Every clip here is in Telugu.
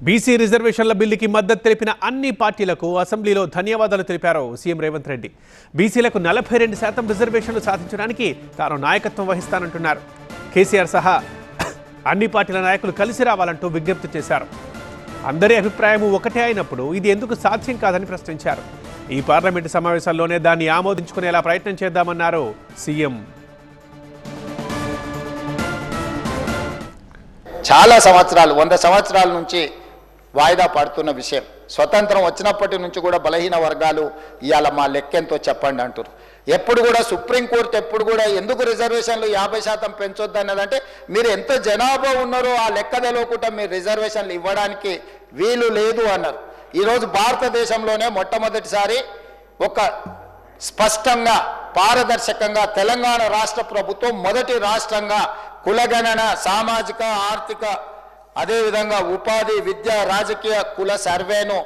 బీసీ రిజర్వేషన్ల బిల్లుకి మద్దతు తెలిపిన అన్ని పార్టీలకు అసెంబ్లీలో ధన్యవాదాలు తెలిపారు సీఎం రేవంత్ రెడ్డి. బీసీలకు 42% రిజర్వేషన్లు సాధించడానికి తాను నాయకత్వం వహిస్తానంటున్నారు. కేసీఆర్ సహా అన్ని పార్టీల నాయకులు కలిసి రావాలంటూ విజ్ఞప్తి చేశారు. అందరి అభిప్రాయం ఒకటే అయినప్పుడు ఇది ఎందుకు సాధ్యం కాదని ప్రశ్నించారు. ఈ పార్లమెంటు సమావేశాల్లోనే దాన్ని ఆమోదించుకునేలా ప్రయత్నం చేద్దామన్నారు సీఎం. చాలా సంవత్సరాలు 100 సంవత్సరాల నుంచి వాయిదా పడుతున్న విషయం. స్వతంత్రం వచ్చినప్పటి నుంచి కూడా బలహీన వర్గాలు ఇవాళ మా లెక్కెంతో చెప్పండి అంటారు. ఎప్పుడు కూడా సుప్రీంకోర్టు ఎప్పుడు కూడా ఎందుకు రిజర్వేషన్లు 50% పెంచొద్దు అన్నదంటే మీరు ఎంత జనాభా ఉన్నారో ఆ లెక్క తెలవకుండా మీరు రిజర్వేషన్లు ఇవ్వడానికి వీలు లేదు అన్నారు. ఈరోజు భారతదేశంలోనే మొట్టమొదటిసారి ఒక స్పష్టంగా పారదర్శకంగా తెలంగాణ రాష్ట్ర ప్రభుత్వం మొదటి రాష్ట్రంగా కులగణన, సామాజిక, ఆర్థిక, అదేవిధంగా ఉపాధి, విద్య, రాజకీయ కుల సర్వేను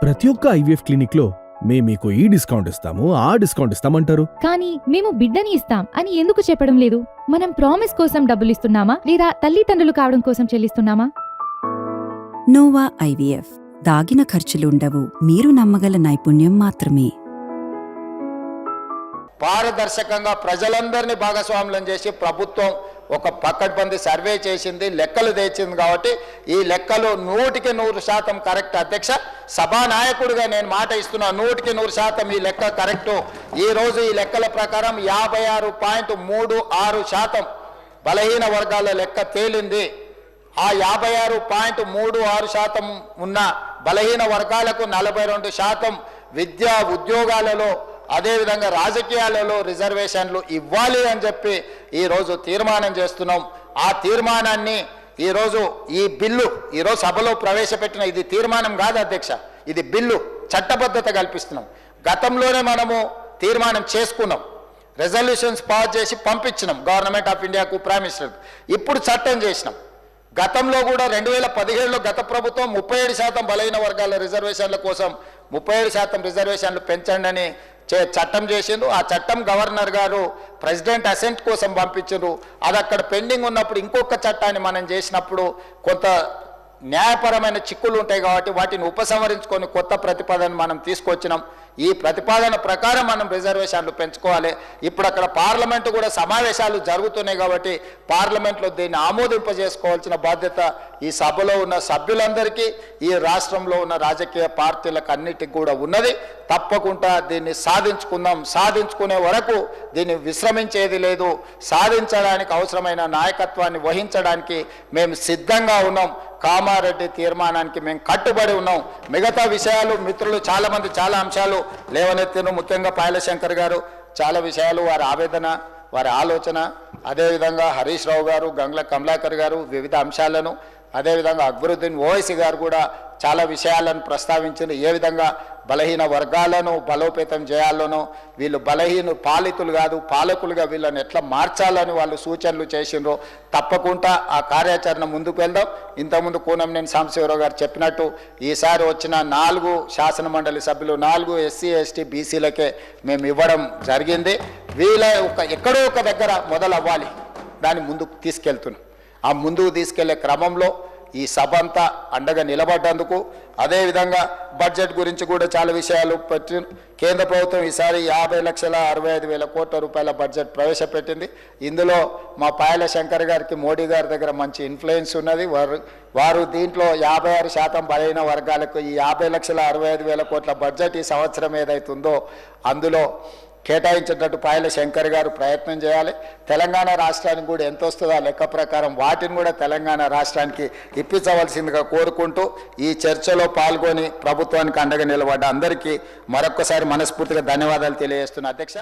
ప్రతి ఒక్క ఐవీఎఫ్ క్లినిక్ లో మేము మీకు ఈ డిస్కౌంట్ ఇస్తాము, ఆ డిస్కౌంట్ ఇస్తామంటారు. కానీ మేము బిడ్డని ఇస్తాం అని ఎందుకు చెప్పడం లేదు? మనం ప్రామిస్ కోసం డబ్బులు ఇస్తున్నామా లేదా తల్లిదండ్రులు కావడం కోసం చెల్లిస్తున్నామా? నోవా ఐవీఎఫ్ దాగిన ఖర్చులుండవు, మీరు నమ్మగల నైపుణ్యం మాత్రమే. పారదర్శకంగా ప్రజలందరినీ భాగస్వామ్యం చేసి ప్రభుత్వం ఒక పకడ్బందీ సర్వే చేసింది, లెక్కలు తెచ్చింది. కాబట్టి ఈ లెక్కలు 100% కరెక్ట్. అధ్యక్ష, సభానాయకుడిగా నేను మాట ఇస్తున్నా, 100% ఈ లెక్క కరెక్టు. ఈరోజు ఈ లెక్కల ప్రకారం 56.36% బలహీన వర్గాల లెక్క తేలింది. ఆ 56.36% ఉన్న బలహీన వర్గాలకు 42% విద్యా ఉద్యోగాలలో అదేవిధంగా రాజకీయాలలో రిజర్వేషన్లు ఇవ్వాలి అని చెప్పి ఈరోజు తీర్మానం చేస్తున్నాం. ఆ తీర్మానాన్ని ఈరోజు ఈ బిల్లు ఈరోజు సభలో ప్రవేశపెట్టిన ఇది తీర్మానం కాదు అధ్యక్ష, ఇది బిల్లు, చట్టబద్ధత కల్పిస్తున్నాం. గతంలోనే మనము తీర్మానం చేసుకున్నాం, రెజల్యూషన్స్ పాస్ చేసి పంపించినాం గవర్నమెంట్ ఆఫ్ ఇండియాకు, ప్రైమ్ మినిస్టర్కు. ఇప్పుడు చట్టం చేసినాం. గతంలో కూడా 2017లో గత ప్రభుత్వం 37% బలహీన వర్గాల రిజర్వేషన్ల కోసం 37% రిజర్వేషన్లు పెంచండి అని చట్టం చేసిండ్రు. ఆ చట్టం గవర్నర్ గారు ప్రెసిడెంట్ అసెంట్ కోసం పంపించారు. అది అక్కడ పెండింగ్ ఉన్నప్పుడు ఇంకొక చట్టాన్ని మనం చేసినప్పుడు కొంత న్యాయపరమైన చిక్కులు ఉంటాయి కాబట్టి వాటిని ఉపసంహరించుకొని కొత్త ప్రతిపాదన మనం తీసుకొచ్చినాం. ఈ ప్రతిపాదన ప్రకారం మనం రిజర్వేషన్లు పెంచుకోవాలి. ఇప్పుడు అక్కడ పార్లమెంటు కూడా సమావేశాలు జరుగుతున్నాయి కాబట్టి పార్లమెంట్లో దీన్ని ఆమోదింపజేసుకోవాల్సిన బాధ్యత ఈ సభలో ఉన్న సభ్యులందరికీ, ఈ రాష్ట్రంలో ఉన్న రాజకీయ పార్టీలకు అన్నిటికీ కూడా ఉన్నది. తప్పకుండా దీన్ని సాధించుకుందాం. సాధించుకునే వరకు దీన్ని విశ్రమించేది లేదు. సాధించడానికి అవసరమైన నాయకత్వాన్ని వహించడానికి మేము సిద్ధంగా ఉన్నాం. కామారెడ్డి తీర్మానానికి మేము కట్టుబడి ఉన్నాం. మిగతా విషయాలు మిత్రులు చాలామంది చాలా అంశాలు లేవనెత్తిన, ముఖ్యంగా పాయలశంకర్ గారు చాలా విషయాలు, వారి ఆవేదన, వారి ఆలోచన, అదేవిధంగా హరీష్ రావు గారు, గంగ్ల కమలాకర్ గారు వివిధ అంశాలను, అదేవిధంగా అక్బరుద్దీన్ ఓవైసీ గారు కూడా చాలా విషయాలను ప్రస్తావించింది. ఏ విధంగా బలహీన వర్గాలను బలోపేతం చేయాలనో, వీళ్ళు బలహీన పాలితులు కాదు పాలకులుగా వీళ్ళని ఎట్లా మార్చాలని వాళ్ళు సూచనలు చేసిండ్రో తప్పకుండా ఆ కార్యాచరణ ముందుకు వెళ్దాం. ఇంతకుముందు కూనంనేని సాంబశివరావు గారు చెప్పినట్టు ఈసారి వచ్చిన 4 శాసనమండలి సభ్యులు 4 ఎస్సీ ఎస్టీ బీసీలకే మేము ఇవ్వడం జరిగింది. వీళ్ళ ఎక్కడో ఒక దగ్గర మొదలవ్వాలి, దాన్ని ముందుకు తీసుకెళ్తున్నాం. ఆ ముందుకు తీసుకెళ్లే క్రమంలో ఈ సభ అంతా అండగా నిలబడ్డందుకు, అదేవిధంగా బడ్జెట్ గురించి కూడా చాలా విషయాలు పెట్టి కేంద్ర ప్రభుత్వం ఈసారి 50,65,000 కోట్ల రూపాయల బడ్జెట్ ప్రవేశపెట్టింది. ఇందులో మా పాయల శంకర్ గారికి మోడీ గారి దగ్గర మంచి ఇన్ఫ్లుయెన్స్ ఉన్నది. వారు దీంట్లో 56% బలైన వర్గాలకు ఈ 50,65,000 కోట్ల బడ్జెట్ ఈ సంవత్సరం ఏదైతుందో అందులో కేటాయించేటట్టు పాయల శంకర్ గారు ప్రయత్నం చేయాలి. తెలంగాణ రాష్ట్రానికి కూడా ఎంత వస్తుందో ఆ లెక్క ప్రకారం వాటిని కూడా తెలంగాణ రాష్ట్రానికి ఇప్పించవలసిందిగా కోరుకుంటూ ఈ చర్చలో పాల్గొని ప్రభుత్వానికి అండగా నిలబడ్డ అందరికీ మరొక్కసారి మనస్ఫూర్తిగా ధన్యవాదాలు తెలియజేస్తున్నా అధ్యక్ష.